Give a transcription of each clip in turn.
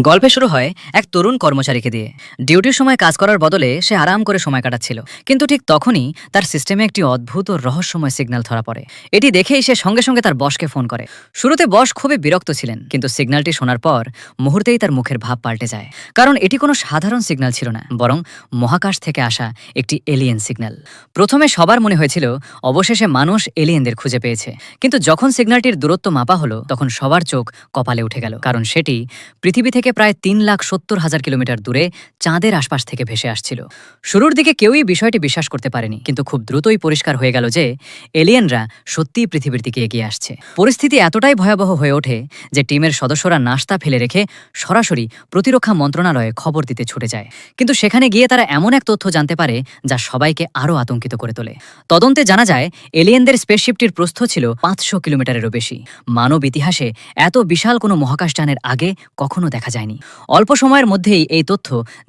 গল্পে শুরু হয় এক তরুণ কর্মচারীকে দিয়ে। ডিউটির সময় কাজ করার বদলে সে আরাম করে সময় কাটাচ্ছিল, কিন্তু ঠিক তখনই তার সিস্টেমে একটি অদ্ভুত ও রহস্যময় সিগন্যাল ধরা পড়ে। এটি দেখেই সে সঙ্গে সঙ্গে তার বসকে ফোন করে। শুরুতে বস খুবই বিরক্ত ছিলেন, কিন্তু সিগন্যালটি শোনার পর মুহূর্তেই তার মুখের ভাব পাল্টে যায়। কারণ এটি কোনো সাধারণ সিগন্যাল ছিল না, বরং মহাকাশ থেকে আসা একটি এলিয়েন সিগন্যাল। প্রথমে সবার মনে হয়েছিল অবশেষে মানুষ এলিয়েনদের খুঁজে পেয়েছে, কিন্তু যখন সিগন্যালটির দূরত্ব মাপা হলো তখন সবার চোখ কপালে উঠে গেল। কারণ সেটি পৃথিবী থেকে প্রায় 3,70,000 কিলোমিটার দূরে চাঁদের আশপাশ থেকে ভেসে আসছিল। শুরুর দিকে কেউই বিষয়টি বিশ্বাস করতে পারেনি, কিন্তু খুব দ্রুতই পরিষ্কার হয়ে গেল যে এলিয়েনরা সত্যিই পৃথিবীর দিকে এগিয়ে আসছে। পরিস্থিতি এতটাই ভয়াবহ হয়ে ওঠে যে টিমের সদস্যরা নাস্তা ফেলে রেখে সরাসরি প্রতিরক্ষা মন্ত্রণালয়ে খবর দিতে ছুটে যায়। কিন্তু সেখানে গিয়ে তারা এমন এক তথ্য জানতে পারে যা সবাইকে আরও আতঙ্কিত করে তোলে। তদন্তে জানা যায় এলিয়েনদের স্পেসশিপটির প্রস্থ ছিল 500 কিলোমিটারেরও বেশি। মানব ইতিহাসে এত বিশাল কোনো মহাকাশযানের আগে কখনো দেখা যায়নি। অল্প সময়ের মধ্যেই এই তথ্য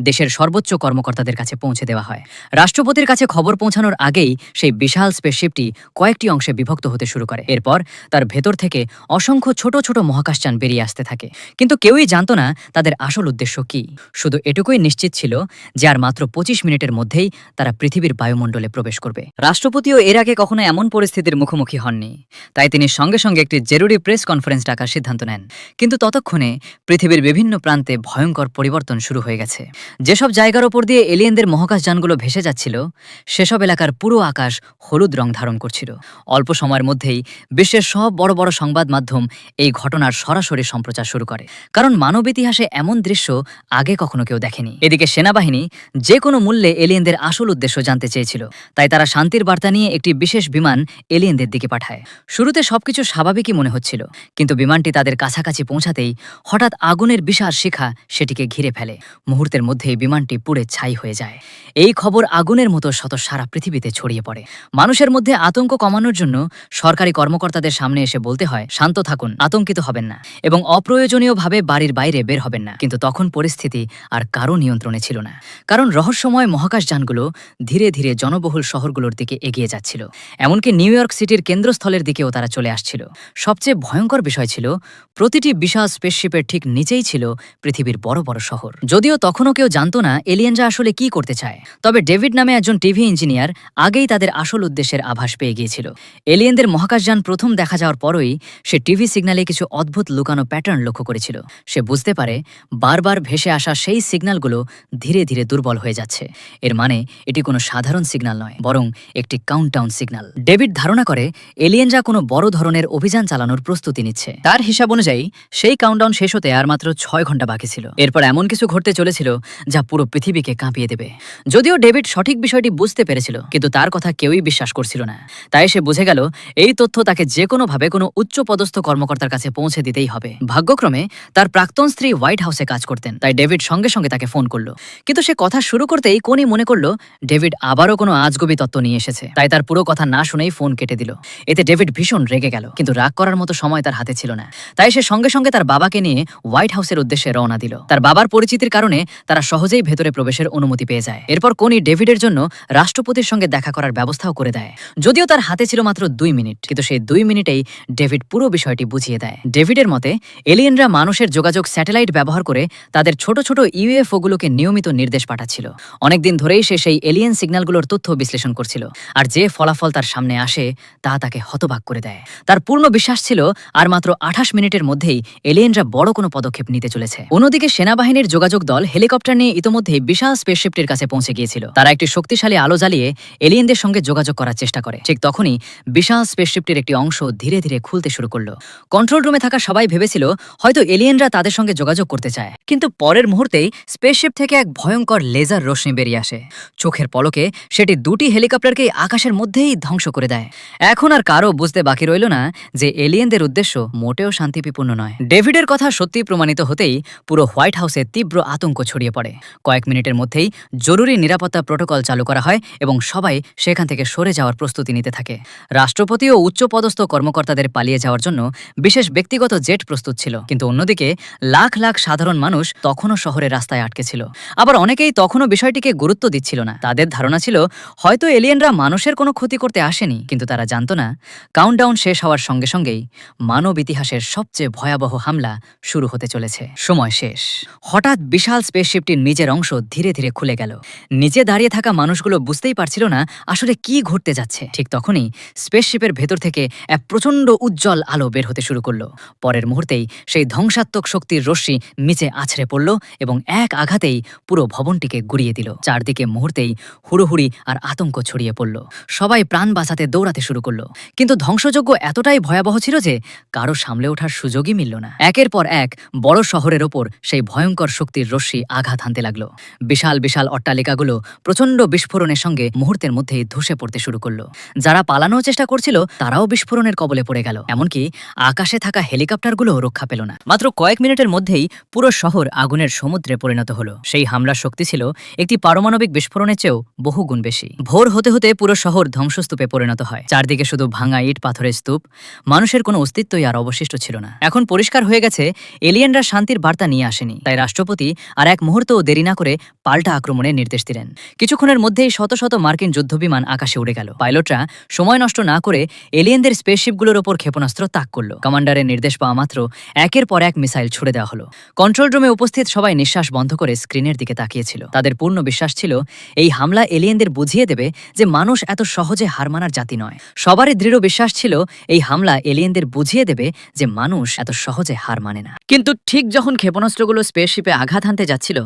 দেশের সর্বোচ্চ কর্মকর্তাদের কাছে পৌঁছে দেওয়া হয়। রাষ্ট্রপতির কাছে খবর পৌঁছানোর আগেই সেই বিশাল স্পেসশিপটি কয়েকটি অংশে বিভক্ত হতে শুরু করে। এরপর তার ভেতর থেকে অসংখ্য ছোট ছোট মহাকাশযান বেরিয়ে আসতে থাকে, কিন্তু কেউই জানত না তাদের আসল উদ্দেশ্য কি। শুধু এটুকুই নিশ্চিত ছিল যে আর মাত্র 25 মিনিটের মধ্যেই তারা পৃথিবীর বায়ুমণ্ডলে প্রবেশ করবে। রাষ্ট্রপতিও এর আগে কখনো এমন পরিস্থিতির মুখোমুখি হননি, তাই তিনি সঙ্গে সঙ্গে একটি জরুরি প্রেস কনফারেন্স ডাকার সিদ্ধান্ত নেন। কিন্তু ততক্ষণে পৃথিবীর বিভিন্ন প্রান্তে ভয়ঙ্কর পরিবর্তন শুরু হয়ে গেছে। যেসব জায়গার ওপর দিয়ে এলিয়েনদের মহাকাশযানগুলো ভেসে যাচ্ছিল, সেসব এলাকার পুরো আকাশ হলুদ রং ধারণ করছিল। অল্প সময়ের মধ্যেই বিশ্বের সব বড় বড় সংবাদ মাধ্যম এই ঘটনার সরাসরি সম্প্রচার শুরু করে, কারণ মানব ইতিহাসে এমন দৃশ্য আগে কখনো কেউ দেখেনি। এদিকে সেনাবাহিনী যে কোনো মূল্যে এলিয়েনদের আসল উদ্দেশ্য জানতে চেয়েছিল, তাই তারা শান্তির বার্তা নিয়ে একটি বিশেষ বিমান এলিয়েনদের দিকে পাঠায়। শুরুতে সবকিছু স্বাভাবিকই মনে হচ্ছিল, কিন্তু বিমানটি তাদের কাছাকাছি পৌঁছাতেই হঠাৎ আগুনের বিশাল শিখা সেটিকে ঘিরে ফেলে। মুহূর্তের মধ্যেই বিমানটি পুড়ে ছাই হয়ে যায়। এই খবর আগুনের মতো শত সারা পৃথিবীতে ছড়িয়ে পড়ে। মানুষের মধ্যে আতঙ্ক কমানোর জন্য সরকারি কর্মকর্তাদের সামনে এসে বলতে হয়, শান্ত থাকুন, আতঙ্কিত হবেন না এবং অপ্রয়োজনীয়ভাবে বাড়ির বাইরে বের হবেন না। কিন্তু তখন পরিস্থিতি আর কারো নিয়ন্ত্রণে ছিল না, কারণ রহস্যময় মহাকাশযানগুলো ধীরে ধীরে জনবহুল শহরগুলোর দিকে এগিয়ে যাচ্ছিল। এমনকি নিউ ইয়র্ক সিটির কেন্দ্রস্থলের দিকেও তারা চলে আসছিল। সবচেয়ে ভয়ঙ্কর বিষয় ছিল, প্রতিটি বিশাল স্পেসশিপের ঠিক নিচেই ছিল পৃথিবীর বড় বড় শহর। যদিও তখনও কেউ জানত না এলিয়েনরা আসলে কি করতে চায়, তবে ডেভিড নামে একজন টিভি ইঞ্জিনিয়ার আগেই তাদের আসল উদ্দেশ্যের আভাস পেয়ে গিয়েছিল। এলিয়েনদের মহাকাশযান প্রথম দেখা যাওয়ার পরই সে টিভি সিগন্যালে কিছু অদ্ভুত লুকানো প্যাটার্ন লক্ষ্য করেছিল। সে বুঝতে পারে বারবার ভেসে আসা সেই সিগন্যালগুলো ধীরে ধীরে দুর্বল হয়ে যাচ্ছে। এর মানে এটি কোনো সাধারণ সিগন্যাল নয়, বরং একটি কাউন্টডাউন সিগন্যাল। ডেভিড ধারণা করে এলিয়েনরা কোনো বড় ধরনের অভিযান চালানোর প্রস্তুতি নিচ্ছে। তার হিসাব অনুযায়ী সেই কাউন্টডাউন শেষ হতে আর মাত্র 6 ঘন্টা বাকি ছিল। এরপর এমন কিছু ঘটতে চলেছিল যা পুরো পৃথিবীকে কাঁপিয়ে দেবে। যদিও ডেভিড সঠিক বিষয়টি বুঝতে পেরেছিল, কিন্তু তার কথা কেউই বিশ্বাস করছিল না। তাই সে বুঝে গেল এই তথ্য তাকে যে কোনোভাবে কোনো উচ্চ পদস্থ কর্মকর্তার কাছে পৌঁছে দিতেই হবে। ভাগ্যক্রমে তার প্রাক্তন স্ত্রী হোয়াইট হাউসে কাজ করতেন, তাই ডেভিড সঙ্গে সঙ্গে তাকে ফোন করলো। কিন্তু সে কথা শুরু করতেই কোনি মনে করলো ডেভিড আবারও কোনো আজগুবি তত্ত্ব নিয়ে এসেছে, তাই তার পুরো কথা না শুনেই ফোন কেটে দিল। এতে ডেভিড ভীষণ রেগে গেল, কিন্তু রাগ করার মতো সময় তার হাতে ছিল না। তাই সে সঙ্গে সঙ্গে তার বাবাকে নিয়ে হোয়াইট হাউসের উদ্দেশ্যে রওনা দিল। তার বাবার পরিচিতির কারণে তারা সহজেই ভেতরে প্রবেশের অনুমতি পেয়ে যায়। এরপর কোনি ডেভিডের জন্য রাষ্ট্রপতির সঙ্গে দেখা করার ব্যবস্থাও করে দেয়। যদিও তার হাতে ছিল মাত্র 2 মিনিট, কিন্তু সেই 2 মিনিটেই ডেভিড পুরো বিষয়টি বুঝিয়ে দেয়। ডেভিডের মতে এলিয়েনরা মানুষের যোগাযোগ স্যাটেলাইট ব্যবহার করে তাদের ছোট ছোট ইউএফওগুলোকে নিয়মিত নির্দেশ পাঠাচ্ছিল। অনেকদিন ধরেই সে সেই এলিয়েন সিগন্যালগুলোর তথ্য বিশ্লেষণ করছিল, আর যে ফলাফল তার সামনে আসে তা তাকে হতবাক করে দেয়। তার পূর্ণ বিশ্বাস ছিল আর মাত্র 28 মিনিটের মধ্যেই এলিয়েনরা বড় কোনো পদক্ষেপ নিতে চলেছে। অন্যদিকে সেনাবাহিনীর যোগাযোগ দল হেলিকপ্টার নিয়ে ইতোমধ্যেই বিশাল স্পেসশিপটির কাছে পৌঁছে গিয়েছিল। তারা একটি শক্তিশালী আলো জ্বালিয়ে এলিয়েনদের সঙ্গে যোগাযোগ করার চেষ্টা করে। ঠিক তখনই বিশাল স্পেসশিপটির একটি অংশ ধীরে ধীরে খুলতে শুরু করলো। কন্ট্রোল রুমে থাকা সবাই ভেবেছিল হয়তো এলিয়েনরা তাদের সঙ্গে যোগাযোগ করতে চায়, কিন্তু পরের মুহূর্তেই স্পেসশিপ থেকে এক ভয়ঙ্কর লেজার রশ্মি বেরিয়ে আসে। চোখের পলকে সেটি 2টি হেলিকপ্টারকেই আকাশের মধ্যেই ধ্বংস করে দেয়। এখন আর কারো বুঝতে বাকি রইল না যে এলিয়েনদের উদ্দেশ্য মোটেও শান্তিপূর্ণ নয়। ডেভিডের কথা সত্যি প্রমাণিত হতেই পুরো হোয়াইট হাউসে তীব্র আতঙ্ক ছড়িয়ে পড়ে। কয়েক মিনিটের মধ্যেই জরুরি নিরাপত্তা প্রোটোকল চালু করা হয় এবং সবাই সেখান থেকে সরে যাওয়ার প্রস্তুতি নিতে থাকে। রাষ্ট্রপতি ও উচ্চপদস্থ কর্মকর্তাদের পালিয়ে যাওয়ার জন্য বিশেষ ব্যক্তিগত জেট প্রস্তুত ছিল, কিন্তু অন্যদিকে লাখ লাখ সাধারণ মানুষ তখনও শহরের রাস্তায় আটকে ছিল। আবার অনেকেই তখনও বিষয়টিকে গুরুত্ব দিচ্ছিল না। তাদের ধারণা ছিল হয়তো এলিয়েনরা মানুষের কোনো ক্ষতি করতে আসেনি, কিন্তু তারা জানত না কাউন্টডাউন শেষ হওয়ার সঙ্গে সঙ্গেই মানব ইতিহাসের সবচেয়ে ভয়াবহ হামলা শুরু হতে চলেছে। সময় শেষ। হঠাৎ বিশাল স্পেসশিপটির নিচের অংশ ধীরে ধীরে খুলে গেল। নিচে দাঁড়িয়ে থাকা মানুষগুলো বুঝতেই পারছিল না আসলে কি ঘটতে যাচ্ছে। ঠিক তখনই স্পেসশিপের ভেতর থেকে এক প্রচণ্ড উজ্জ্বল আলো বের হতে শুরু করলো। পরের মুহূর্তেই সেই ধ্বংসাত্মক শক্তির রশ্মি নিচে আছড়ে পড়ল এবং এক আঘাতেই পুরো ভবনটিকে গুড়িয়ে দিল। চারদিকে মুহূর্তেই হুড়োহুড়ি আর আতঙ্ক ছড়িয়ে পড়ল। সবাই প্রাণ বাঁচাতে দৌড়াতে শুরু করলো, কিন্তু ধ্বংসযজ্ঞ এতটাই ভয়াবহ ছিল যে কারো সামলে ওঠার সুযোগই মিলল না। একের পর এক বড় শহরের ওপর সেই ভয়ঙ্কর শক্তির রশ্মি আঘাত হানতে লাগলো। বিশাল বিশাল অট্টালিকাগুলো প্রচণ্ড বিস্ফোরণের সঙ্গে মুহূর্তের মধ্যেই ধসে পড়তে শুরু করলো। যারা পালানোর চেষ্টা করছিল তারাও বিস্ফোরণের কবলে পড়ে গেল। এমনকি আকাশে থাকা হেলিকপ্টারগুলো রক্ষা পেল না। মাত্র কয়েক মিনিটের মধ্যেই পুরো শহর আগুনের সমুদ্রে পরিণত হলো। সেই হামলার শক্তি ছিল একটি পারমাণবিক বিস্ফোরণের চেয়েও বহু গুণ বেশি। ভোর হতে হতে পুরো শহর ধ্বংসস্তূপে পরিণত হয়। চারদিকে শুধু ভাঙা ইট পাথরের স্তূপ, মানুষের কোনো অস্তিত্বই আর অবশিষ্ট ছিল না। এখন পরিষ্কার হয়ে গেছে এলিয়েনরা শান্তির বার্তা নিয়ে আসেনি। তাই রাষ্ট্রপতি আর এক মুহূর্তও দেরি না করে পাল্টা আক্রমণের নির্দেশ দিলেন। কিছুক্ষণের মধ্যেই শত শত মার্কিন যুদ্ধবিমান আকাশে উড়ে গেল। পাইলটরা সময় নষ্ট না করে এলিয়েনদের স্পেসশিপগুলোর ওপর ক্ষেপণাস্ত্র তাক করল। কমান্ডারের নির্দেশ পাওয়া মাত্র একের পর এক মিসাইল ছুড়ে দেওয়া হলো। কন্ট্রোল রুমে উপস্থিত সবাই নিঃশ্বাস বন্ধ করে স্ক্রিনের দিকে তাকিয়েছিল। তাদের পূর্ণ বিশ্বাস ছিল এই হামলা এলিয়েনদের বুঝিয়ে দেবে যে মানুষ এত সহজে হার মানার জাতি নয়। সবারই দৃঢ় বিশ্বাস ছিল এই হামলা এলিয়েনদের বুঝিয়ে দেবে যে মানুষ এত সহজে হার মানে না। কিন্তু ঠিক যখন ক্ষেপণাস্ত্রগুলো স্পেসশিপে আঘাত হানতে যাচ্ছিল,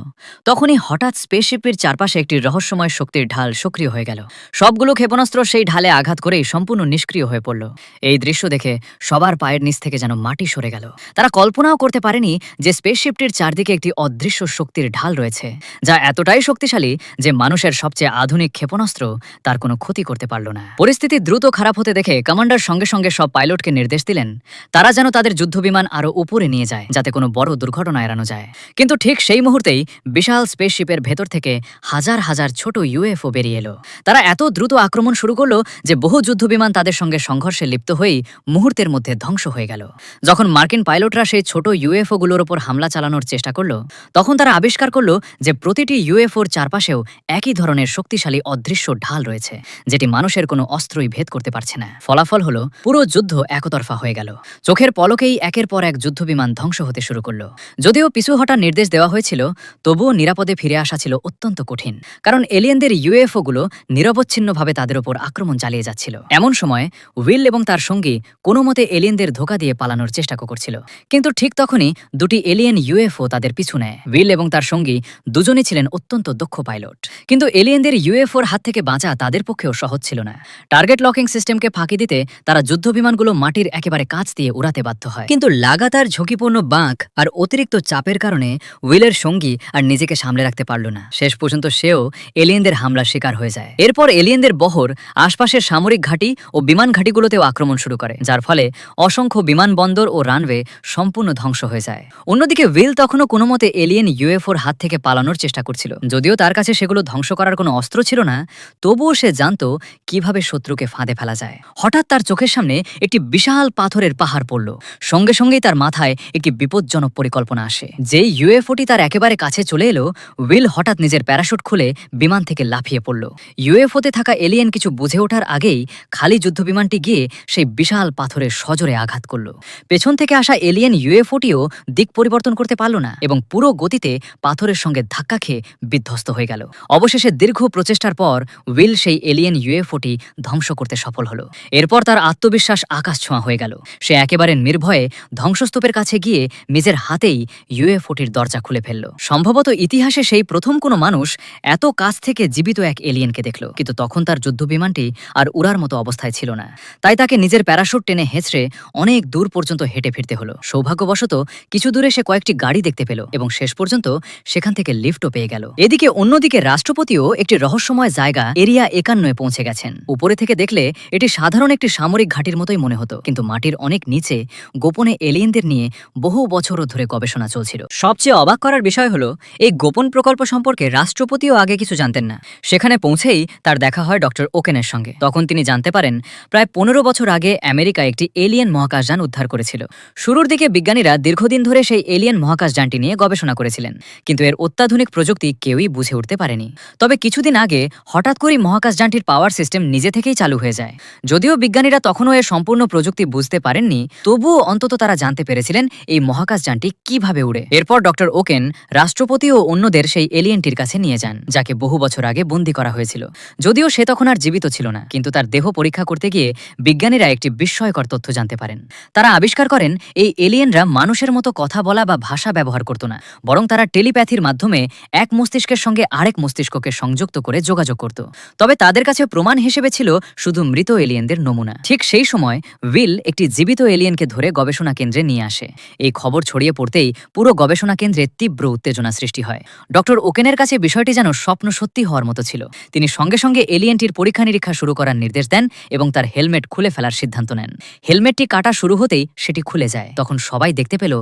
তখনই হঠাৎ স্পেসশিপের চারপাশে একটি রহস্যময় শক্তির ঢাল সক্রিয় হয়ে গেল। সবগুলো ক্ষেপণাস্ত্র সেই ঢালে আঘাত করেই সম্পূর্ণ নিষ্ক্রিয় হয়ে পড়ল। এই দৃশ্য দেখে সবার পায়ের নিচ থেকে যেন মাটি সরে গেল। তারা কল্পনাও করতে পারেনি যে স্পেসশিপটির চারদিকে একটি অদৃশ্য শক্তির ঢাল রয়েছে, যা এতটাই শক্তিশালী যে মানুষের সবচেয়ে আধুনিক ক্ষেপণাস্ত্র তার কোনো ক্ষতি করতে পারল না। পরিস্থিতি দ্রুত খারাপ হতে দেখে কমান্ডার সঙ্গে সঙ্গে সব পাইলটকে নির্দেশ দিলেন তারা যেন তাদের যুদ্ধবিমান আরও উপরে নিয়ে যায়, যাতে কোনো বড় দুর্ঘটনা এড়ানো যায়। কিন্তু ঠিক সেই মুহূর্তেই বিশাল স্পেসশিপের ভেতর থেকে হাজার হাজার ছোট ইউএফও বেরিয়ে এলো। তারা এত দ্রুত আক্রমণ শুরু করলো যে বহু যুদ্ধবিমান তাদের সঙ্গে সংঘর্ষে লিপ্ত হয়েই মুহূর্তের মধ্যে ধ্বংস হয়ে গেল। যখন মার্কিন পাইলটরা সেই ছোট ইউএফওগুলোর ওপর হামলা চালানোর চেষ্টা করলো, তখন তারা আবিষ্কার করলো যে প্রতিটি ইউএফওর চারপাশেও একই ধরনের শক্তিশালী অদৃশ্য ঢাল রয়েছে, যেটি মানুষের কোনো অস্ত্রই ভেদ করতে পারছে না। ফলাফল হলো পুরো যুদ্ধ একতরফা হয়ে গেল। চোখের পলকেই একের পর এক যুদ্ধবিমান ধ্বংস হতে শুরু করলো। যদিও পিছু হটার নির্দেশ দেওয়া হয়েছিল, তবুও নিরাপদে ফিরে আসা ছিল অত্যন্ত কঠিন, কারণ এলিয়েনদের ইউএফওগুলো নিরবচ্ছিন্নভাবে তাদের ওপর আক্রমণ চালিয়ে যাচ্ছিল। এমন সময় উইল এবং তার সঙ্গী কোনো মতে এলিয়েনদের ধোঁকা দিয়ে পালানোর চেষ্টা করছিল। কিন্তু ঠিক তখনই দুটি এলিয়েন ইউএফও তাদের পিছু নেয়। উইল এবং তার সঙ্গী দুজনই ছিলেন অত্যন্ত দক্ষ পাইলট, কিন্তু এলিয়েনদের ইউএফওর হাত থেকে বাঁচা তাদের পক্ষেও সহজ ছিল না। টার্গেট লকিং সিস্টেমকে ফাঁকি দিতে তারা যুদ্ধবিমানগুলো মাটির একেবারে কাছ দিয়ে উড়াতে বাধ্য হয়। কিন্তু লাগাতার ঝুঁকিপূর্ণ বাঁক আর অতিরিক্ত চাপের কারণে উইলের সঙ্গী আর নিজেকে সামলে রাখতে পারল না। শেষ পর্যন্ত সেও এলিয়েনদের হামলার শিকার হয়ে যায়। এরপর এলিয়েনদের বহর আশপাশের সামরিক ঘাঁটি ও বিমান ঘাঁটিগুলোতেও আক্রমণ শুরু করে, যার ফলে অসংখ্য বিমানবন্দর ও রানওয়ে সম্পূর্ণ ধ্বংস হয়ে যায়। অন্যদিকে উইল তখনও কোনো মতে এলিয়েন ইউএফওর হাত থেকে পালানোর চেষ্টা করছিল। যদিও তার কাছে সেগুলো ধ্বংস করার কোনো অস্ত্র ছিল না, তবুও সে জানতো কিভাবে শত্রুকে ফাঁদে ফেলা যায়। হঠাৎ তার চোখের সামনে একটি বিশাল পাথরের পাহাড় পড়ল। সঙ্গে সঙ্গেই তার মাথায় একটি বিপজ্জনক পরিকল্পনা আসে। যেই ইউএফওটি তার একেবারে কাছে চলে এলো, উইল হঠাৎ নিজের প্যারাশুট খুলে বিমান থেকে লাফিয়ে পড়ল। ইউএফওতে থাকা এলিয়েন কিছু বুঝে ওঠার আগেই খালি যুদ্ধবিমানটি গিয়ে সেই বিশাল পাথরের সজোরে আঘাত করল। পেছন থেকে আসা এলিয়েন ইউএফওটিও দিক পরিবর্তন করতে পারল না এবং পুরো গতিতে পাথরের সঙ্গে ধাক্কা খেয়ে বিধ্বস্ত হয়ে গেল। অবশেষে দীর্ঘ প্রচেষ্টার পর উইল সেই এলিয়েন ইউএফওটি ধ্বংস করতে সফল হলো। এরপর তার আত্মবিশ্বাস আকাশ ছোঁয়া হয়ে গেল। সে একেবারে নির্ভয়ে ধ্বংসস্তূপের কাছে গিয়ে নিজের হাতেই ইউএফওটির দরজা খুলে ফেলল। সম্ভবত ইতিহাসে সেই প্রথম কোনো মানুষ এত কাছ থেকে জীবিত এক এলিয়েনকে দেখল। কিন্তু তখন তার যুদ্ধবিমানটি আর উড়ার মতো অবস্থায় ছিল না, তাই তাকে নিজের প্যারাশুট টেনে হেঁচড়ে অনেক দূর পর্যন্ত হেঁটে ফিরতে হলো। সৌভাগ্যবশত কিছু দূরে সে কয়েকটি গাড়ি দেখতে পেল এবং শেষ পর্যন্ত সেখান থেকে লিফটও পেয়ে গেল। এদিকে অন্যদিকে রাষ্ট্রপতিও একটি রহস্যময় জায়গা এরিয়া 51 পৌঁছে গেছেন। উপরে থেকে দেখলে এটি সাধারণ একটি সামরিক ঘাঁটির মতোই মনে হতো, কিন্তু মাটির অনেক নিচে গোপনে এলিয়েনদের নিয়ে বহু বছরও ধরে গবেষণা চলছিল। সবচেয়ে অবাক করার বিষয় হলো এই গোপন প্রকল্প সম্পর্কে রাষ্ট্রপতিও আগে কিছু জানতেন না। সেখানে পৌঁছেই তার দেখা হয় ডক্টর ওকেনের সঙ্গে। তখন তিনি জানতে পারেন প্রায় 15 বছর আগে আমেরিকা একটি এলিয়েন মহাকাশযান উদ্ধার করেছিল। শুরুর দিকে বিজ্ঞানীরা দীর্ঘদিন ধরে সেই এলিয়েন মহাকাশযানটি নিয়ে গবেষণা করেছিলেন, কিন্তু এর অত্যাধুনিক প্রযুক্তি কেউই বুঝে উঠতে পারেনি। তবে কিছুদিন আগে হঠাৎ করেই মহাকাশযানটির পাওয়ার সিস্টেম নিজে থেকেই চালু হয়ে যায়। যদিও বিজ্ঞানীরা তখনও এর সম্পূর্ণ প্রযুক্তি বুঝতে পারেননি, তবুও অন্তত তারা জানতে পেরেছিলেন এই মহাকাশযানটি কিভাবে উড়ে। এরপর ডক্টর ওকেন রাষ্ট্রপতি ও অন্যদের সেই এলিয়েনটির কাছে নিয়ে যান, যাকে বহু বছর আগে বন্দী করা হয়েছিল। যদিও সে তখন আর জীবিত ছিল না, কিন্তু তার দেহ পরীক্ষা করতে গিয়ে বিজ্ঞানীরা একটি বিস্ময়কর তথ্য জানতে পারেন। তারা আবিষ্কার করেন এই এলিয়েনরা মানুষের মতো কথা বলা বা ভাষা ব্যবহার করত না, বরং তারা টেলিপ্যাথির মাধ্যমে এক মস্তিষ্কের সঙ্গে আরেক মস্তিষ্ককে সংযুক্ত করে যোগাযোগ করত। তবে তাদের কাছে প্রমাণ হিসেবে ছিল শুধু মৃত এলিয়েনদের নমুনা। ঠিক সেই সময় উইল একটি জীবিত এলিয়েনকে ধরে গবেষণা কেন্দ্রে নিয়ে আসে। এই খবর ছড়িয়ে পড়তেই পুরো গবেষণা কেন্দ্রে তীব্র উত্তেজনা সৃষ্টি হয়। ডক্টর ওকেনের কাছে বিষয়টি যেন স্বপ্ন সত্যি হওয়ার মতো ছিল। তিনি সঙ্গে সঙ্গে এলিয়েনটির পরীক্ষা নিরীক্ষা শুরু করার নির্দেশ দেন এবং তার হেলমেট খুলে ফেলার সিদ্ধান্ত নেন। হেলমেটটি কাটা শুরু হতেই সেটি খুলে যায়। তখন সবাই দেখতে পেল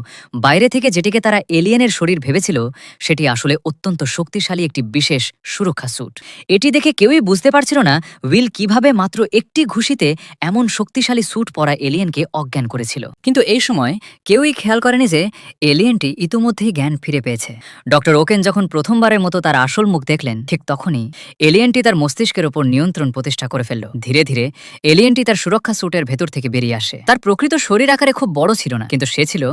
বাইরে থেকে যেটিকে তারা এলিয়েনের শরীর ভেবেছিল সেটি আসলে অত্যন্ত শক্তিশালী একটি বিশেষ সুরক্ষা স্যুট। এটি দেখে কেউই বুঝতে পারছিল না উইল কিভাবে মাত্র একটি ঘুষিতে এমন শক্তিশালী স্যুট পরা এলিয়েনকে অজ্ঞান করেছিল। কিন্তু এই সময় কেউই খেয়াল করেনি যে এলিয়েনটি ইতিমধ্যেই জ্ঞান ফিরে পেয়েছে। ডক্টর ওকেন যখন প্রথমবারের মতো তার আসল মুখ দেখলেন, ঠিক তখনই এলিয়েনটি তার মস্তিষ্কের ওপর নিয়ন্ত্রণ প্রতিষ্ঠা করে ফেলল। ধীরে ধীরে এলিয়েনটি তার সুরক্ষা স্যুটের ভেতর থেকে বেরিয়ে আসে। তার প্রকৃত শরীর আকারে খুব বড় ছিল না, কিন্তু সে ছিল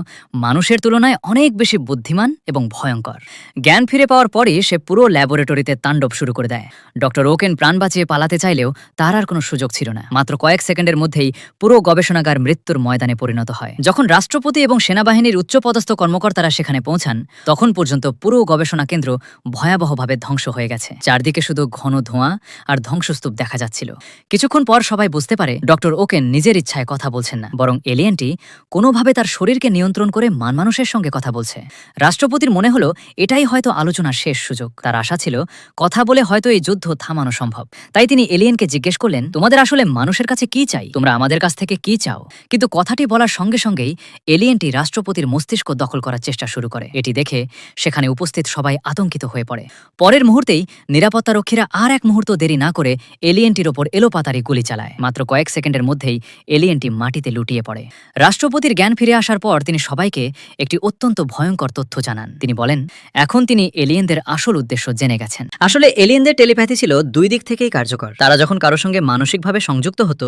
মানুষের তুলনায় অনেক বেশি বুদ্ধিমান এবং ভয়ঙ্কর। জ্ঞান ফিরে পাওয়ার পরই সে পুরো ল্যাবরেটরিতে তাণ্ডব শুরু করে দেয়। ডক্টর ওকেন প্রাণ বাঁচিয়ে পালাতে চাইলেও তার আর কোনো সুযোগ ছিল না। মাত্র কয়েক সেকেন্ডের মধ্যেই পুরো গবেষণাগার মৃত্যুর ময়দানে পরিণত হয়। যখন রাষ্ট্রপতি এবং সেনাবাহিনীর উচ্চপদস্থ কর্মকর্তারা সেখানে পৌঁছান, তখন পর্যন্ত পুরো গবেষণা কেন্দ্র ভয়াবহভাবে ধ্বংস হয়ে গেছে। চারদিকে শুধু ঘন ধোঁয়া আর ধ্বংসস্তূপ দেখা যাচ্ছিল। কিছুক্ষণ পর সবাই বুঝতে পারে ডক্টর ওকেন নিজের ইচ্ছায় কথা বলছেন না, বরং এলিয়েনটি কোনোভাবে তার শরীরকে নিয়ন্ত্রণ করে মানুষের সঙ্গে কথা বলছে। রাষ্ট্রপতির মনে হলো এটাই হয়তো আলোচনার শেষ সুযোগ। তার আশা ছিল কথা বলে হয়তো এই যুদ্ধ থামানো সম্ভব। তাই তিনি এলিয়েনকে জিজ্ঞেস করলেন, তোমাদের আসলে মানুষের কাছে কি চাই? তোমরা আমাদের কাছ থেকে কি চাও? কিন্তু কথাটি বলার সঙ্গে সঙ্গেই এলিয়েনটি রাষ্ট্রপতির মস্তিষ্ক দখল করার চেষ্টা শুরু করে। এটি দেখে সেখানে উপস্থিত সবাই আতঙ্কিত হয়ে পড়ে। পরের মুহূর্তেই নিরাপত্তারক্ষীরা আর এক মুহূর্ত দেরি না করে এলিয়েনটির ওপর এলোপাতাড়ি গুলি চালায়। মাত্র কয়েক সেকেন্ডের মধ্যেই এলিয়েনটি মাটিতে লুটিয়ে পড়ে। রাষ্ট্রপতির জ্ঞান ফিরে আসার পর তিনি সবাইকে একটি অত্যন্ত ভয়ঙ্কর তথ্য জানান। তিনি বলেন, এখন তিনি এলিয়েনদের আসল উদ্দেশ্য জেনে গেছেন। আসলে এলিয়েনদের টেলিপ্যাথি ছিল দুই দিক থেকেই কার্যকর। তারা যখন কারো সঙ্গে মানসিকভাবে সংযুক্ত হতো,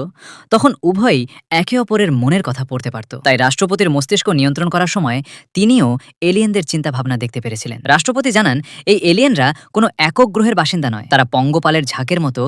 তখন উভয়ই একে অপরের মনের কথা পড়তে পারত। তাই রাষ্ট্রপতির মস্তিষ্ক নিয়ন্ত্রণ করার সময় তিনিও এলিয়েনদের চিন্তাভাবনা দেখতে পেরেছিলেন। রাষ্ট্রপতি জানান, এই এলিয়েনরা কোনো একক গ্রহের বাসিন্দা নয়। তারা পঙ্গপালের ঝাঁকের মতো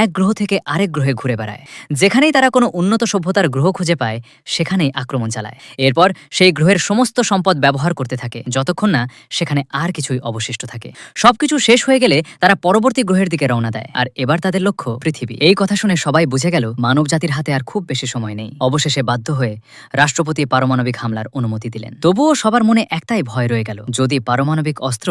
এক গ্রহ থেকে আরেক গ্রহে ঘুরে বেড়ায়। যেখানেই তারা কোনো উন্নত সভ্যতার গ্রহ খুঁজে পায়, সেখানেই আক্রমণ চালায়। এরপর সেই গ্রহের সমস্ত সম্পদ ব্যবহার করতে থাকে, যতক্ষণ না সেখানে আর কিছুই অবশিষ্ট থাকে। সবকিছু শেষ হয়ে গেলে তারা পরবর্তী গ্রহের দিকে রওনা দেয়। আর এবার তাদের লক্ষ্য পৃথিবী। এই কথা শুনে সবাই বুঝে গেল মানব জাতির হাতে আর খুব বেশি সময় নেই। অবশেষে বাধ্য হয়ে রাষ্ট্রপতি পারমাণবিক হামলার অনুমতি দিলেন। তবুও সবার মনে একটাই ভয় রয়ে গেল, যদি পারমাণবিক অস্ত্র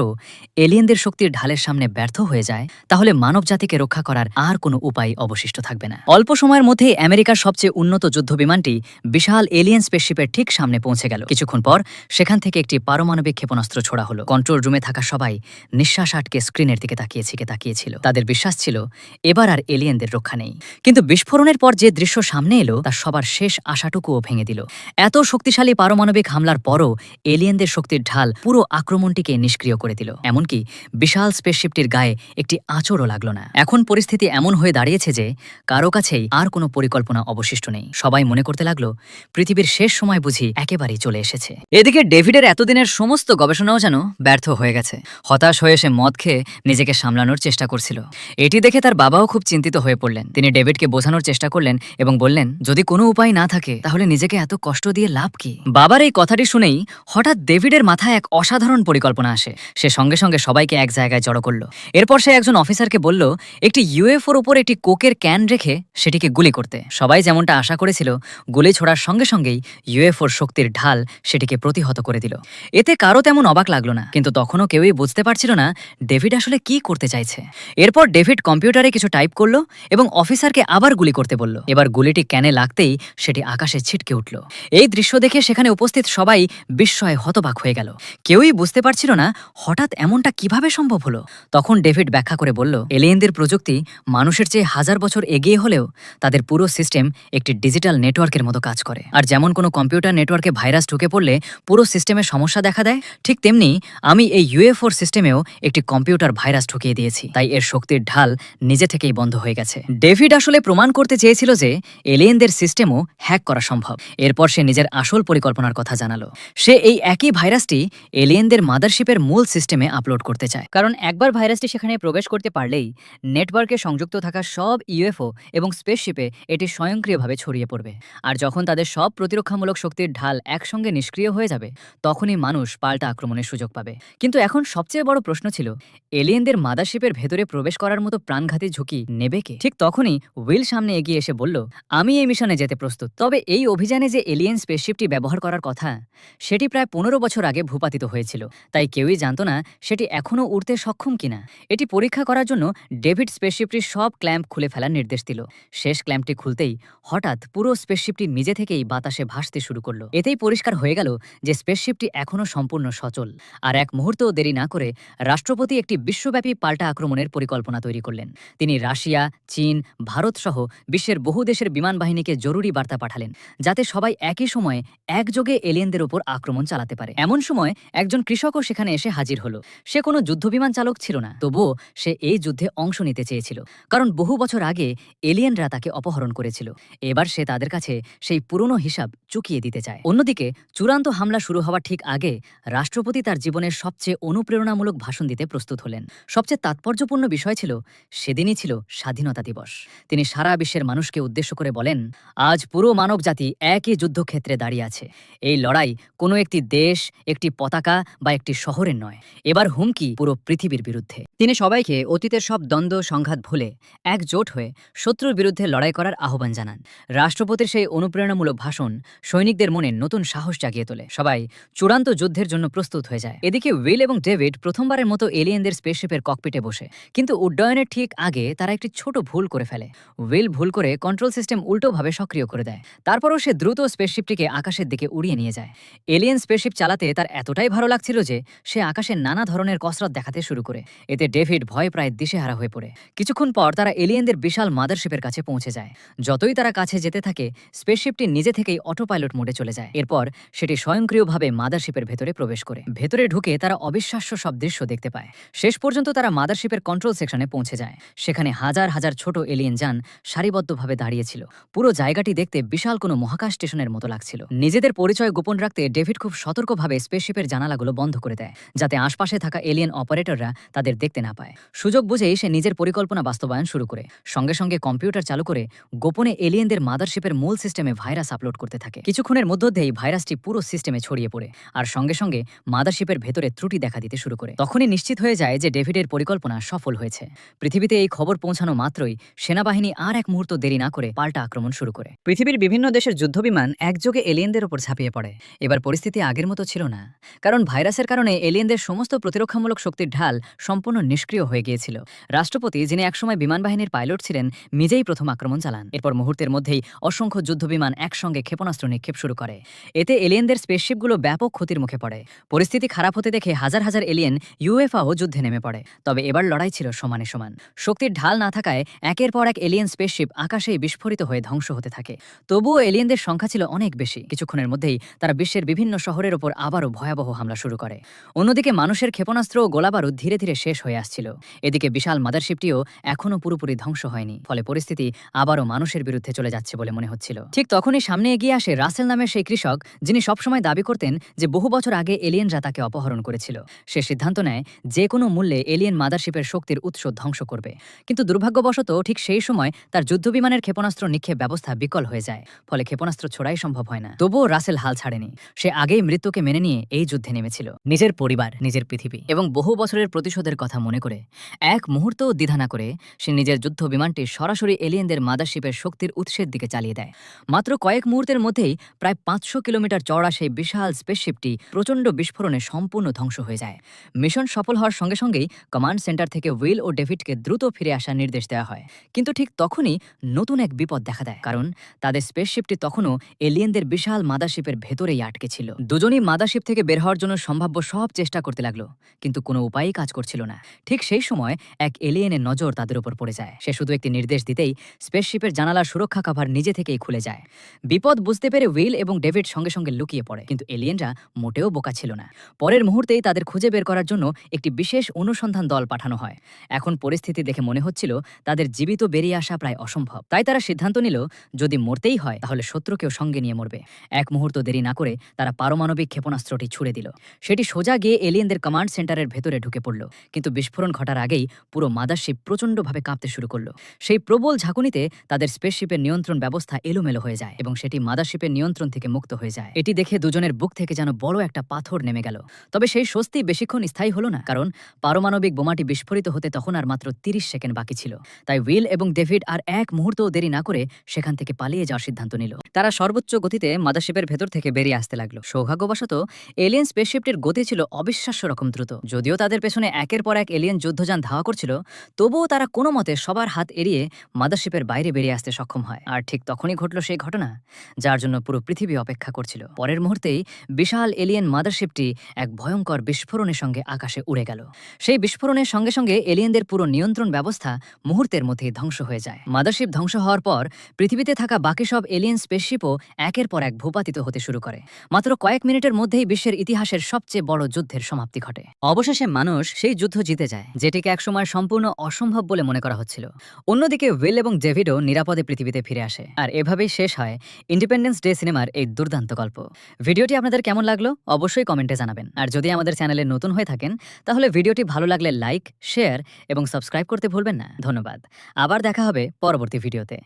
এলিয়েনদের শক্তির ঢালের সামনে ব্যর্থ হয়ে যায়, তাহলে মানব জাতিকে রক্ষা করার আর কোনো উপায় অবশিষ্ট থাকবে না। অল্প সময়ের মধ্যেই আমেরিকার সবচেয়ে উন্নত যুদ্ধ বিমানটি বিশাল এলিয়েন স্পেসশিপের ঠিক সামনে পৌঁছে গেল। কিছুক্ষণ পর সেখান থেকে একটি পারমাণবিক ক্ষেপণাস্ত্র ছোড়া হলো। কন্ট্রোল রুমে থাকা সবাই নিঃশ্বাস আটকে স্ক্রিনের দিকে তাকিয়েছিল। তাদের বিশ্বাস ছিল এবার আর এলিয়েনদের রক্ষা নেই। কিন্তু বিস্ফোরণের পর যে দৃশ্য সামনে এলো, তা সবার শেষ আশাটুকুও ভেঙে দিল। এত শক্তিশালী পারমাণবিক হামলার পরও এলিয়েনদের শক্তির ঢাল পুরো আক্রমণটিকে নিষ্ক্রিয় করে দিল। এমনকি বিশাল স্পেসশিপটির গায়ে একটি আঁচড়ও লাগলো না। এখন পরিস্থিতি এমন হয়ে দাঁড়িয়েছে যে কারো কাছেই আর কোনো পরিকল্পনা অবশিষ্ট নেই। সবাই মনে করতে লাগলো পৃথিবীর শেষ সময় বুঝি একেবারেই চলে এসেছে। এদিকে ডেভিডের এতদিনের সমস্ত গবেষণাও যেন ব্যর্থ হয়ে গেছে। হতাশ হয়ে সে মদ খেয়ে নিজেকে সামলানোর চেষ্টা করছিল। এটি দেখে তার বাবাও খুব চিন্তিত হয়ে পড়লেন। তিনি ডেভিডকে বোঝানোর চেষ্টা করলেন এবং বললেন, যদি কোনো উপায় না থাকে তাহলে নিজেকে এত কষ্ট দিয়ে লাভ কি? বাবার এই কথাটি শুনেই হঠাৎ ডেভিডের মাথায় এক অসাধারণ পরিকল্পনা আসে। সে সঙ্গে সঙ্গে সবাইকে এক জায়গায় জড়ো করল। এরপর সে একজন অফিসারকে বলল, একটি ইউএফওর উপর একটি কোকের ক্যান রেখে সেটিকে গুলি করতে। সবাই যেমনটা আশা করেছিল, গুলি ছোড়ার সঙ্গে সঙ্গেই ইউএফওর শক্তির ঢাল সেটিকে প্রতিহত করে দিল। এতে কারো তেমন অবাক লাগলো না, কিন্তু তখনও কেউই বুঝতে পারছিল না ডেভিড আসলে কি করতে চাইছে। এরপর ডেভিড কম্পিউটারে কিছু টাইপ করলো এবং অফিসারকে আবার গুলি করতে বলল। এবার গুলিটি ক্যানে লাগতেই সেটি আকাশে ছিটকে উঠল। এই দৃশ্য দেখে সেখানে উপস্থিত সবাই বিস্ময়ে হতবাক হয়ে গেল। কেউই বুঝতে পারছিল না হঠাৎ এমনটা কিভাবে সম্ভব হলো। তখন ডেভিড ব্যাখ্যা করে বলল, এলিয়েনদের প্রযুক্তি মানুষের চেয়ে 1000 বছর এগিয়ে হলেও তাদের পুরো সিস্টেম একটি ডিজিটাল নেটওয়ার্কের মতো কাজ করে। আর যেমন কোনো কম্পিউটার নেটওয়ার্কে ভাইরাস ঢুকে পড়লে পুরো সিস্টেমে সমস্যা দেখা দেয়, ঠিক তেমনি আমি এই ইউএফওর সিস্টেমেও একটি কম্পিউটার ভাইরাস ঢুকিয়ে দিয়েছি। তাই এর শক্তির ঢাল নিজে থেকেই বন্ধ হয়ে গেছে। ডেভিড আসলে প্রমাণ করতে চেয়েছিল যে এলিয়েনদের সিস্টেমও হ্যাক করা সম্ভব। এরপর সে নিজের আসল পরিকল্পনার কথা জানালো। সে এই একই ভাইরাসটি এলিয়েনদের মাদারশিপের মূল সিস্টেমে আপলোড করতে চায়, কারণ একবার ভাইরাসটি সেখানে প্রবেশ করতে পারলেই নেটওয়ার্কে সংযুক্ত থাকা সব ইউএফও এবং স্পেসশিপে এটি স্বয়ংক্রিয়ভাবে ছড়িয়ে পড়বে। আর যখন তাদের সব প্রতিরক্ষামূলক শক্তির ঢাল একসঙ্গে নিষ্ক্রিয় হয়ে যাবে, তখনই মানুষ পাল্টা আক্রমণের সুযোগ পাবে। কিন্তু এখন সবচেয়ে বড় প্রশ্ন ছিল, এলিয়েনদের মাদারশিপের ভেতরে প্রবেশ করার মতো প্রাণঘাতী ঝুঁকি নেবে কে? ঠিক তখনই উইল সামনে এগিয়ে এসে বলল, আমি এই মিশনে যেতে প্রস্তুত। তবে এই অভিযানে যে এলিয়েন স্পেসশিপটি ব্যবহার করার কথা, সেটি প্রায় 15 বছর আগে ভূপাতিত হয়েছিল, তাই কেউই জানত না সেটি এখনও উড়তে সক্ষম কিনা। এটি পরীক্ষা করার জন্য ডেভিড স্পেসশিপটির সব ক্ল্যাম্প খুলে ফেলার নির্দেশ দিল। শেষ ক্ল্যাম্পটি খুলতেই হঠাৎ পুরো স্পেসশিপটি নিজে থেকেই বাতাসে ভাসতে শুরু করলো। এতেই পরিষ্কার হয়ে গেল যে স্পেসশিপটি এখনও সম্পূর্ণ সচল। আর এক মুহূর্তও দেরি না করে রাষ্ট্রপতি একটি বিশ্বব্যাপী পাল্টা আক্রমণের পরিকল্পনা তৈরি করলেন। তিনি রাশিয়া, চীন, ভারত সহ বিশ্বের বহু দেশের বিমান বাহিনীকে জরুরি বার্তা পাঠালেন, যাতে সবাই একই সময়ে একযোগে এলিয়েনদের উপর আক্রমণ চালাতে পারে। এমন সময় একজন কৃষকও সেখানে এসে হাজির হলো। সে কোনো যুদ্ধবিমান চালক ছিল না, তবুও সে এই যুদ্ধে অংশ নিতে চেয়েছিল, কারণ বহু বছর আগে এলিয়েনরা তাকে অপহরণ করেছিল। এবার সে তাদের কাছে সেই পুরনো হিসাব চুকিয়ে দিতে চায়। অন্যদিকে চূড়ান্ত হামলা শুরু হওয়ার ঠিক আগে রাষ্ট্রপতি তার জীবনের সবচেয়ে অনুপ্রেরণামূলক ভাষণ দিতে প্রস্তুত হলেন। সবচেয়ে তাৎপর্যপূর্ণ বিষয় ছিল, সেদিনই ছিল স্বাধীনতা দিবস। তিনি সারা বিশ্বের মানুষকে উদ্দেশ্য করে বলেন, আজ পুরো মানবজাতি একই যুদ্ধক্ষেত্রে দাঁড়িয়ে আছে। এই লড়াই কোনো একটি দেশ, একটি পতাকা বা একটি শহরের নয়। এবার হুমকি পুরো পৃথিবীর বিরুদ্ধে। তিনি সবাইকে অতীতের সব দ্বন্দ্ব সংঘাত ভুলে একজোট হয়ে শত্রুর বিরুদ্ধে লড়াই করার আহ্বান জানান। রাষ্ট্রপতির সেই অনুপ্রেরণামূলক ভাষণ সৈনিকদের মনে নতুন সাহস জাগিয়ে তোলে। সবাই চূড়ান্ত যুদ্ধের জন্য প্রস্তুত হয়ে যায়। এদিকে উইল এবং ডেভিড প্রথমবারের মতো এলিয়েনদের স্পেসশিপের ককপিটে বসে, কিন্তু উড্ডয়নের ঠিক আগে তারা একটি ছোট ভুল করে ফেলে। উইল ভুল করে কন্ট্রোল সিস্টেম উল্টোভাবে সক্রিয় করে দেয়। তারপরও সে দ্রুত স্পেসশিপটিকে আকাশের দিকে উড়িয়ে নিয়ে যায়। এলিয়েন স্পেসশিপ চালাতে তার এতটাই ভালো লাগছিল যে সে আকাশে নানা ধরনের কসরত দেখাতে শুরু করে। এতে ডেভিড ভয়ে প্রায় দিশেহারা হয়ে পড়ে। কিছুক্ষণ পর তারা এলিয়েনদের বিশাল মাদারশিপের কাছে পৌঁছে যায়। যতই তারা কাছে যেতে থাকে, স্পেসশিপটি নিজে থেকেই অটো পাইলট মোডে চলে যায়। এরপর সেটি স্বয়ংক্রিয়ভাবে মাদারশিপের ভেতরে প্রবেশ করে। ভেতরে ঢুকে তারা অবিশ্বাস্য সব দৃশ্য দেখতে পায়। শেষ পর্যন্ত তারা মাদারশিপের কন্ট্রোল সেকশনে পৌঁছে যায়। সেখানে হাজার হাজার ছোট এলিয়েন যান সারিবদ্ধভাবে দাঁড়িয়েছিল। পুরো জায়গাটি দেখতে বিশাল কোনো মহাকাশ স্টেশনের মতো লাগছিল। নিজেদের পরিচয় গোপন রাখতে ডেভিড খুব সতর্কভাবে স্পেসশিপের জানালাগুলো বন্ধ করে দেয়, যাতে আশপাশে থাকা এলিয়েন অপারেটররা তাদের দেখতে না পায়। সুযোগ বুঝেই সে নিজের পরিকল্পনা বাস্তবায়ন শুরু করে। সঙ্গে সঙ্গে কম্পিউটার চালু করে গোপনে এলিয়েনদের মাদারশিপের মূল সিস্টেমে ভাইরাস আপলোড করতে থাকে। কিছুক্ষণের মধ্যেই ভাইরাসটি পুরো সিস্টেমে ছড়িয়ে পড়ে, আর সঙ্গে সঙ্গে মাদারশিপের ভেতরে ত্রুটি দেখা দিতে শুরু করে। তখনই নিশ্চিত হয়ে যায় যে ডেভিডের পরিকল্পনা সফল হয়েছে। পৃথিবীতে এই খবর পৌঁছানো মাত্রই সেনাবাহিনী আর এক মুহূর্ত দেরি না করে পাল্টা আক্রমণ শুরু করে। পৃথিবীর বিভিন্ন দেশের যুদ্ধবিমান একযোগে এলিয়েনদের উপর ঝাঁপিয়ে পড়ে। এবার পরিস্থিতি আগের মতো ছিল না, কারণ ভাইরাসের কারণে এলিয়েনদের সমস্ত প্রতিরক্ষামূলক শক্তির ঢাল সম্পূর্ণ নিষ্ক্রিয় হয়ে গিয়েছিল। রাষ্ট্রপতি, যিনি একসময় বিমান বাহিনীর পাইলট ছিলেন, নিজেই প্রথম আক্রমণ চালান। এরপর মুহূর্তের মধ্যেই অসংখ্য যুদ্ধবিমান একসঙ্গে ক্ষেপণাস্ত্র নিক্ষেপ শুরু করে। এতে এলিয়েনদের স্পেসশিপগুলো ব্যাপক ক্ষতির মুখে পড়ে। পরিস্থিতি খারাপ হতে দেখে হাজার হাজার এলিয়েন ইউএফও যুদ্ধে নেমে পড়ে। তবে এবার লড়াই ছিল সমানে সমান। শক্তির ঢাল না থাকায় একের পর এক এলিয়েন স্পেসশিপ আকাশেই বিস্ফোরিত হয়ে ধ্বংস হতে থাকে। তবুও এলিয়েনদের সংখ্যা ছিল অনেক বেশি। কিছুক্ষণের মধ্যেই তারা বিশ্বের বিভিন্ন শহরের ওপর আবারও ভয়াবহ হামলা শুরু করে। অন্যদিকে মানুষের ক্ষেপণাস্ত্র ও গোলাবারুদ ধীরে ধীরে শেষ হয়ে আসছিল। এদিকে বিশাল মাদারশিপটিও এখনও পুরোপুরি ধ্বংস হয়নি। ফলে পরিস্থিতি আবারও মানুষের বিরুদ্ধে চলে যাচ্ছে বলে মনে হচ্ছিল। ঠিক তখনই সামনে এগিয়ে আসে রাসেল নামের সেই কৃষক, যিনি সবসময় দাবি করতেন যে বহু বছর আগে এলিয়েনরা তাকে অপহরণ করেছিল। সে সিদ্ধান্ত নেয় যে কোনো মূল্যে এলিয়েন মাদারশিপের শক্তির উৎস ধ্বংস করবে। কিন্তু দুর্ভাগ্যবশত ঠিক সেই সময় তার যুদ্ধবিমানের ক্ষেপণাস্ত্র নিক্ষেপ ব্যবস্থা বিকল হয়ে যায়। ফলে ক্ষেপণাস্ত্র ছোড়াই সম্ভব হয় না। তবুও রাসেল হাল ছাড়েনি। সে আগেই মৃত্যুকে মেনে নিয়ে এই যুদ্ধে নেমেছিল। নিজের পরিবার, নিজের পৃথিবী এবং বহু বছরের প্রতিশোধের কথা মনে করে এক মুহূর্তও দ্বিধা না করে সে নিজের যুদ্ধ বিমানটি সরাসরি এলিয়েনদের মাদারশিপের শক্তির উৎসের দিকে চালিয়ে দেয়। মাত্র কয়েক মুহূর্তের মধ্যেই প্রায় 500 কিলোমিটার চওড়া সেই বিশাল স্পেসশিপটি প্রচণ্ড বিস্ফোরণে সম্পূর্ণ ধ্বংস হয়ে যায়। মিশন সফল হওয়ার সঙ্গে সঙ্গেই কমান্ড সেন্টার থেকে উইল ও ডেভিডকে দ্রুত ফিরে আসার নির্দেশ দেওয়া হয়। কিন্তু ঠিক তখনই নতুন এক বিপদ দেখা দেয়, কারণ তাদের স্পেসশিপটি তখনও এলিয়েনদের বিশাল মাদারশিপের ভেতরেই আটকে ছিল। দুজনই মাদারশিপ থেকে বের হওয়ার জন্য সম্ভাব্য সব চেষ্টা করতে লাগলো, কিন্তু কোনো উপায়ই কাজ করছিল না। ঠিক সেই সময় এক এলিয়েনের নজর তাদের উপর পড়ে যায়। সে শুধু একটি নির্দেশ দিতেই স্পেসশিপের জানালার সুরক্ষা কভার নিজে থেকেই খুলে যায়। বিপদ বুঝতে পেরে উইল এবং ডেভিড সঙ্গে সঙ্গে লুকিয়ে পড়ে, কিন্তু এলিয়েনরা মোটেও বোকা ছিল না। পরের মুহূর্তেই তাদের খুঁজে বের করার জন্য একটি বিশেষ অনুসন্ধান দল পাঠানো হয়। এখন পরিস্থিতি দেখে মনে হচ্ছিল তাদের জীবিত বেরিয়ে আসা প্রায় অসম্ভব। তাই তারা সিদ্ধান্ত নিল, যদি মরতেই হয় তাহলে শত্রুকেও সঙ্গে নিয়ে মরবে। এক মুহূর্ত দেরি না করে তারা পারমাণবিক পারমাণবিক ক্ষেপণাস্ত্রটি ছুড়ে দিল। সেটি সোজা গিয়ে এলিয়েনদের কমান্ড সেন্টারের ভেতরে ঢুকে পড়ল, কিন্তু বিস্ফোরণ ঘটার আগেই পুরো মাদারশিপ প্রচণ্ডভাবে কাঁপতে শুরু করলো। সেই প্রবল ঝাঁকুনিতে তাদের স্পেসশিপের নিয়ন্ত্রণ ব্যবস্থা এলোমেলো হয়ে যায় এবং সেটি মাদারশিপের নিয়ন্ত্রণ থেকে মুক্ত হয়ে যায়। এটি দেখে দুজনের বুক থেকে যেন বড় একটা পাথর নেমে গেল। তবে সেই স্বস্তি বেশিক্ষণ স্থায়ী হলো না, কারণ পারমাণবিক বোমাটি বিস্ফোরিত হতে তখন আর মাত্র 30 সেকেন্ড বাকি ছিল। তাই উইল এবং ডেভিড আর এক মুহূর্তও দেরি না করে সেখান থেকে পালিয়ে যাওয়ার সিদ্ধান্ত নিল। তারা সর্বোচ্চ গতিতে মাদারশিপের ভেতর থেকে বেরিয়ে আসতে লাগলো। সৌভাগ্যবশত এলিয়েন স্পেসশিপটির গতি ছিল অবিশ্বাস্য রকম দ্রুত। যদিও তাদের পেছনে একের পর এক এলিয়েন যুদ্ধযান ধাওয়া করছিল, তবুও তারা কোনো মতে সবার হাত এড়িয়ে মাদারশিপের বাইরে বেরিয়ে আসতে সক্ষম হয়। আর ঠিক তখনই ঘটল সেই ঘটনা যার জন্য পুরো পৃথিবী অপেক্ষা করছিল। পরের মুহূর্তেই বিশাল এলিয়েন মাদারশিপটি এক ভয়ঙ্কর বিস্ফোরণের সঙ্গে আকাশে উড়ে গেল। সেই বিস্ফোরণের সঙ্গে সঙ্গে এলিয়েনদের পুরো নিয়ন্ত্রণ ব্যবস্থা মুহূর্তের মধ্যেই ধ্বংস হয়ে যায়। মাদারশিপ ধ্বংস হওয়ার পর পৃথিবীতে থাকা বাকি সব এলিয়েন স্পেসশিপও একের পর এক ভূপাতিত হতে শুরু করে। মাত্র কয়েক মিনিটের মধ্যেই বিশ্বের ইতিহাসের সবচেয়ে বড় যুদ্ধের সমাপ্তি ঘটে। অবশেষে মানুষ সেই যুদ্ধ জিতে যায়, যেটিকে একসময় সম্পূর্ণ অসম্ভব বলে মনে করা হচ্ছিল। অন্যদিকে উইল এবং ডেভিডও নিরাপদে পৃথিবীতে ফিরে আসে। আর এভাবেই শেষ হয় ইন্ডিপেন্ডেন্স ডে সিনেমার এই দুর্দান্ত গল্প। ভিডিওটি আপনাদের কেমন লাগলো অবশ্যই কমেন্টে জানাবেন। আর যদি আমাদের চ্যানেলে নতুন হয়ে থাকেন তাহলে ভিডিওটি ভালো লাগলে লাইক, শেয়ার এবং সাবস্ক্রাইব করতে ভুলবেন না। ধন্যবাদ। আবার দেখা হবে পরবর্তী ভিডিওতে।